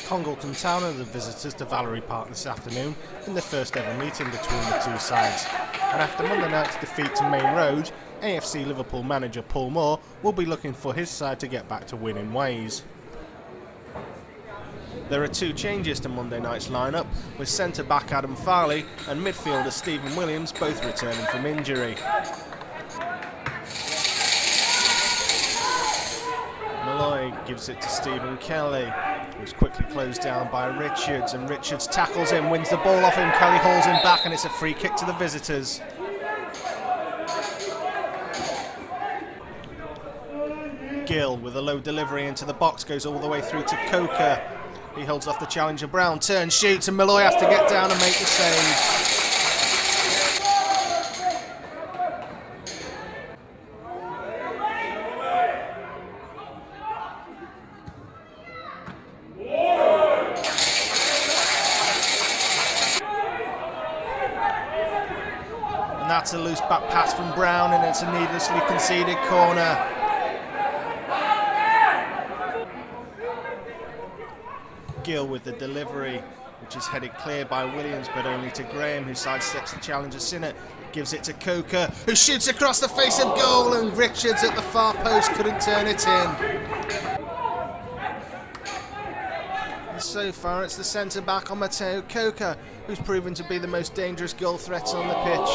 Congleton Town are the visitors to Valerie Park this afternoon in the first ever meeting between the two sides. And after Monday night's defeat to Main Road, AFC Liverpool manager Paul Moore will be looking for his side to get back to winning ways. There are two changes to Monday night's lineup, with centre-back Adam Farley and midfielder Stephen Williams both returning from injury. Malloy gives it to Stephen Kelly, who's quickly closed down by Richards, and Richards tackles him, wins the ball off him, Kelly hauls him back, and it's a free kick to the visitors. Gill with a low delivery into the box, goes all the way through to Coker. He holds off the challenger Brown, turns, shoots, and Malloy has to get down and make the save. And that's a loose back pass from Brown, and it's a needlessly conceded corner. Gill with the delivery, which is headed clear by Williams, but only to Graham, who sidesteps the challenger Sinnott, gives it to Coker, who shoots across the face of goal, and Richards at the far post couldn't turn it in. And so far it's the centre-back on Mateo Coker, who's proven to be the most dangerous goal threat on the pitch.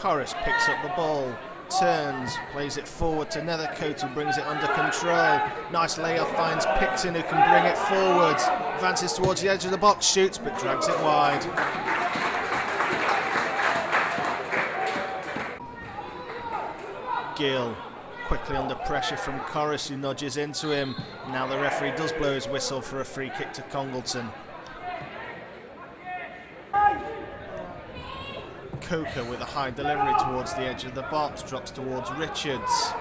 Corris picks up the ball, turns, plays it forward to Nethercote, who brings it under control. Nice layoff, finds Picton, who can bring it forward. Advances towards the edge of the box, shoots, but drags it wide. Gill, quickly under pressure from Corris, who nudges into him. Now the referee does blow his whistle for a free kick to Congleton. Coker with a high delivery towards the edge of the box, drops towards Richards.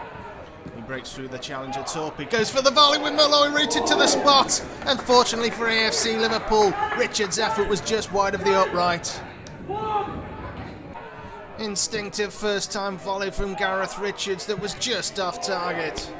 He breaks through the challenger Doherty, goes for the volley with Malloy rooted to the spot. Unfortunately for AFC Liverpool, Richards' effort was just wide of the upright. Instinctive first time volley from Gareth Richards that was just off target.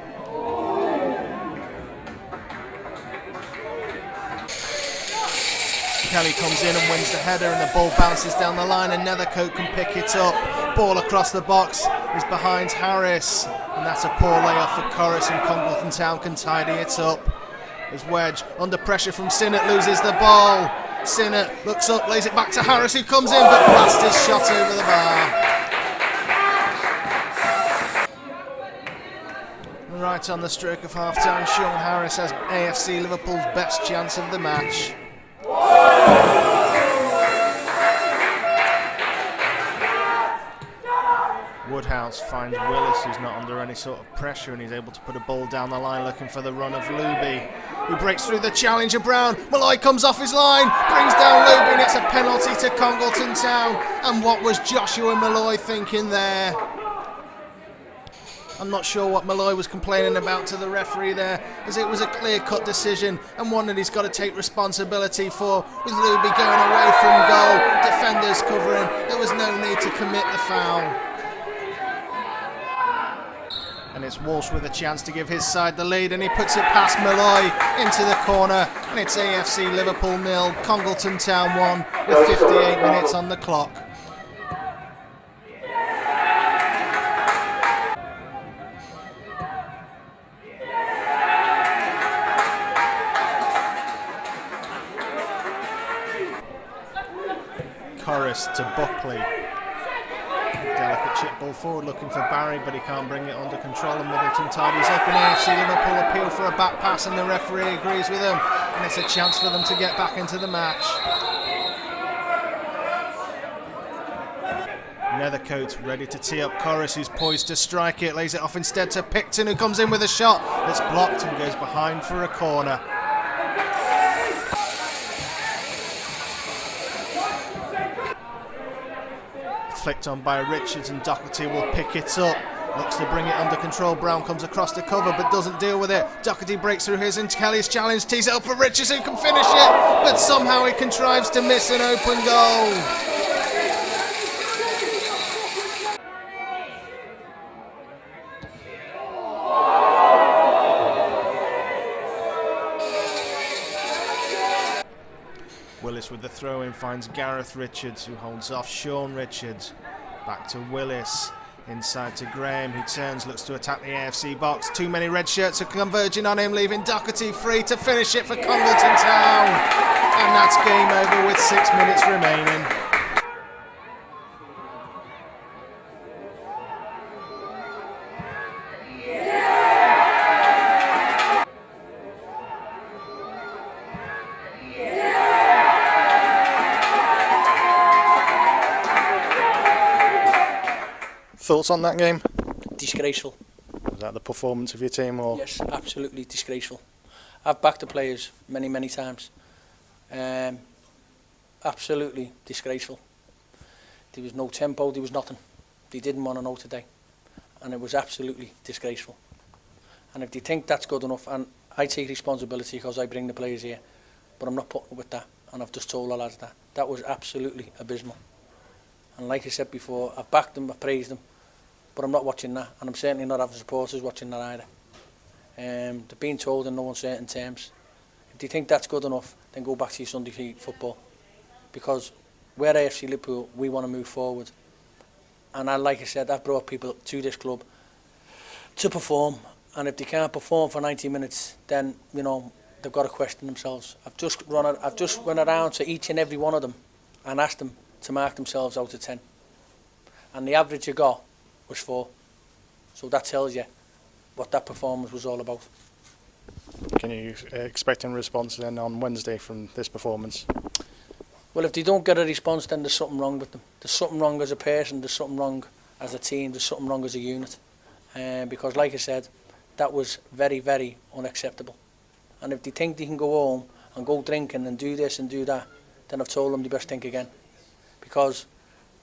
Kelly comes in and wins the header, and the ball bounces down the line, and Nethercote can pick it up. Ball across the box is behind Harris, and that's a poor layoff for Corris, and Congleton Town can tidy it up. As Wedge, under pressure from Sinnott, loses the ball. Sinnott looks up, lays it back to Harris, who comes in, but blasts his shot over the bar. Right on the stroke of half-time, Sean Harris has AFC Liverpool's best chance of the match. Woodhouse finds Willis, who's not under any sort of pressure, and he's able to put a ball down the line looking for the run of Luby, who breaks through the challenger Brown. Malloy comes off his line, brings down Luby, and it's a penalty to Congleton Town. And what was Joshua Malloy thinking there? I'm not sure what Malloy was complaining about to the referee there, as it was a clear-cut decision, and one that he's got to take responsibility for, with Luby going away from goal, defenders covering. There was no need to commit the foul. And it's Walsh with a chance to give his side the lead, and he puts it past Malloy into the corner, and it's AFC Liverpool 0, Congleton Town 1, with 58 minutes on the clock. Corris to Buckley. Delicate chip ball forward looking for Barry, but he can't bring it under control, and Middleton tidies up, and AFC Liverpool appeal for a back pass, and the referee agrees with him, and it's a chance for them to get back into the match. Nethercote ready to tee up Corris, who's poised to strike it, lays it off instead to Picton, who comes in with a shot that's blocked and goes behind for a corner. Flicked on by Richards, and Doherty will pick it up. Looks to bring it under control. Brown comes across the cover but doesn't deal with it. Doherty breaks through his, and Kelly's challenge, tees it up for Richards, who can finish it, but somehow he contrives to miss an open goal. Willis with the throw-in finds Gareth Richards, who holds off Sean Richards. Back to Willis, inside to Graham, who turns, looks to attack the AFC box. Too many red shirts are converging on him, leaving Doherty free to finish it for Congleton Town. And that's game over with 6 minutes remaining. Thoughts on that game? Disgraceful. Was that the performance of your team, or? Yes, absolutely disgraceful. I've backed the players many times. Absolutely disgraceful. There was no tempo, there was nothing. They didn't want to know today. And it was absolutely disgraceful. And if they think that's good enough, and I take responsibility because I bring the players here, but I'm not putting up with that. And I've just told the lads that. That was absolutely abysmal. And like I said before, I've backed them, I've praised them, but I'm not watching that, and I'm certainly not having supporters watching that either. They're being told in no uncertain terms. If they think that's good enough, then go back to your Sunday football. Because we're AFC Liverpool, we want to move forward. And like I said, I've brought people to this club to perform, and if they can't perform for 90 minutes, then, you know, they've got to question themselves. I've just went around to each and every one of them and asked them to mark themselves out of 10. And the average you got was 4. So that tells you what that performance was all about. Can you expect a response then on Wednesday from this performance? Well, if they don't get a response, then there's something wrong with them. There's something wrong as a person, there's something wrong as a team, there's something wrong as a unit. Because like I said, that was very unacceptable. And if they think they can go home and go drinking and do this and do that, then I've told them they best think again. Because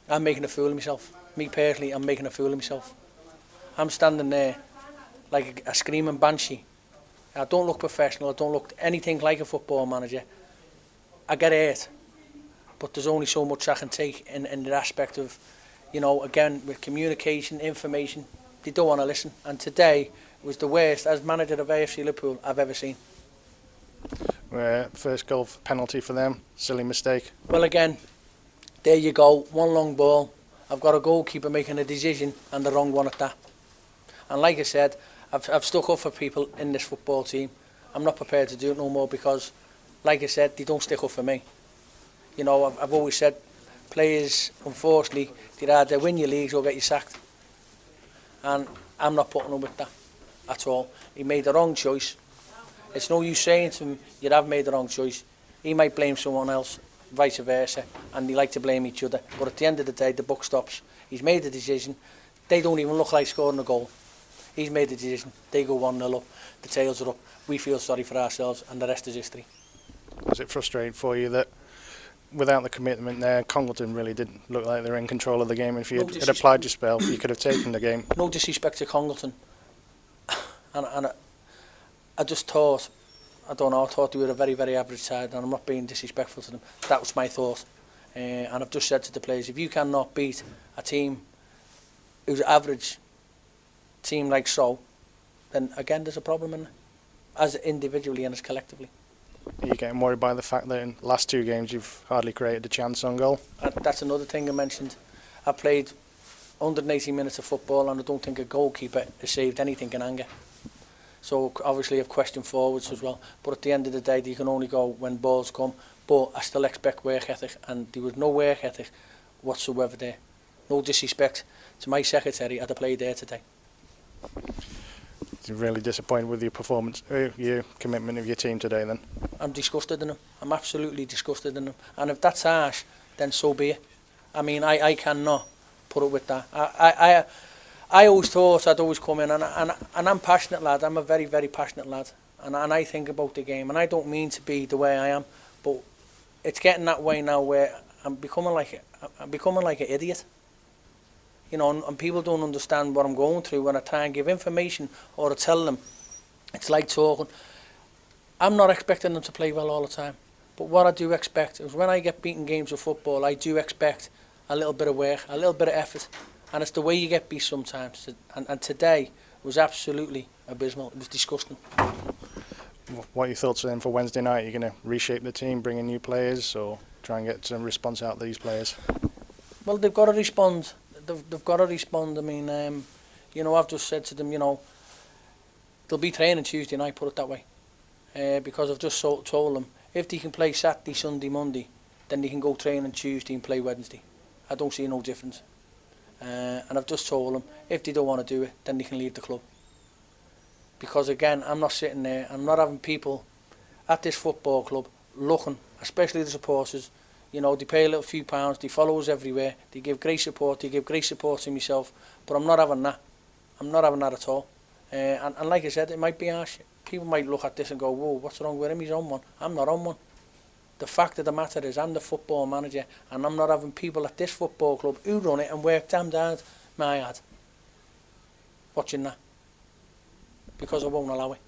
I'm making a fool of myself. Me personally, I'm making a fool of myself. I'm standing there like a screaming banshee. I don't look professional, I don't look anything like a football manager. I get hurt, but there's only so much I can take in the aspect of, you know, again, with communication, information. They don't want to listen. And today was the worst, as manager of AFC Liverpool, I've ever seen. First goal penalty for them, silly mistake. Well, again, there you go, one long ball. I've got a goalkeeper making a decision and the wrong one at that. And like I said, I've stuck up for people in this football team. I'm not prepared to do it no more because, like I said, they don't stick up for me. You know, I've always said, players, unfortunately, they either win your leagues or get you sacked. And I'm not putting up with that at all. He made the wrong choice. It's no use saying to him, you have made the wrong choice. He might blame someone else, vice versa, and they like to blame each other. But at the end of the day, the buck stops. He's made the decision. They don't even look like scoring a goal. He's made the decision. They go 1-0 up. The tails are up. We feel sorry for ourselves, and the rest is history. Was it frustrating for you that without the commitment there, Congleton really didn't look like they were in control of the game? If you had applied your spell, you could have taken the game. No disrespect to Congleton. and I just thought, I don't know, I thought they were a very average side, and I'm not being disrespectful to them. That was my thought. And I've just said to the players, if you cannot beat a team who's average team like so, then again there's a problem in it, as individually and as collectively. Are you getting worried by the fact that in the last 2 games you've hardly created a chance on goal? That's another thing I mentioned. I've played 180 minutes of football and I don't think a goalkeeper has saved anything in anger. So obviously I've questioned forwards as well, but at the end of the day you can only go when balls come. But I still expect work ethic, and there was no work ethic whatsoever there. No disrespect to my secretary at the play there today. You're really disappointed with your performance, your commitment of your team today then? I'm disgusted in them. I'm absolutely disgusted in them. And if that's harsh, then so be it. I mean, I cannot put up with that. I always thought I'd always come in, and I'm passionate lad. I'm a very passionate lad, and I think about the game, and I don't mean to be the way I am, but it's getting that way now where I'm becoming like an idiot. You know, and people don't understand what I'm going through when I try and give information or to tell them. It's like talking. I'm not expecting them to play well all the time, but what I do expect is when I get beaten games of football, I do expect a little bit of work, a little bit of effort. And it's the way you get beat sometimes. And today was absolutely abysmal. It was disgusting. What are your thoughts then for Wednesday night? Are you going to reshape the team, bring in new players, or? try and get some response out of these players. Well, they've got to respond. They've got to respond. I mean, you know, I've just said to them, you know, they'll be training Tuesday night, put it that way. Because I've just told them, if they can play Saturday, Sunday, Monday, then they can go train on Tuesday and play Wednesday. I don't see no difference. And I've just told them, if they don't want to do it, then they can leave the club. Because again, I'm not sitting there, I'm not having people at this football club looking, especially the supporters, you know, they pay a little few pounds, they follow us everywhere, they give great support to myself, but I'm not having that. I'm not having that at all. And like I said, it might be harsh. People might look at this and go, whoa, what's wrong with him? He's on one. I'm not on one. The fact of the matter is, I'm the football manager, and I'm not having people at this football club who run it and work damn hard, my ad, watching that. Because I won't allow it.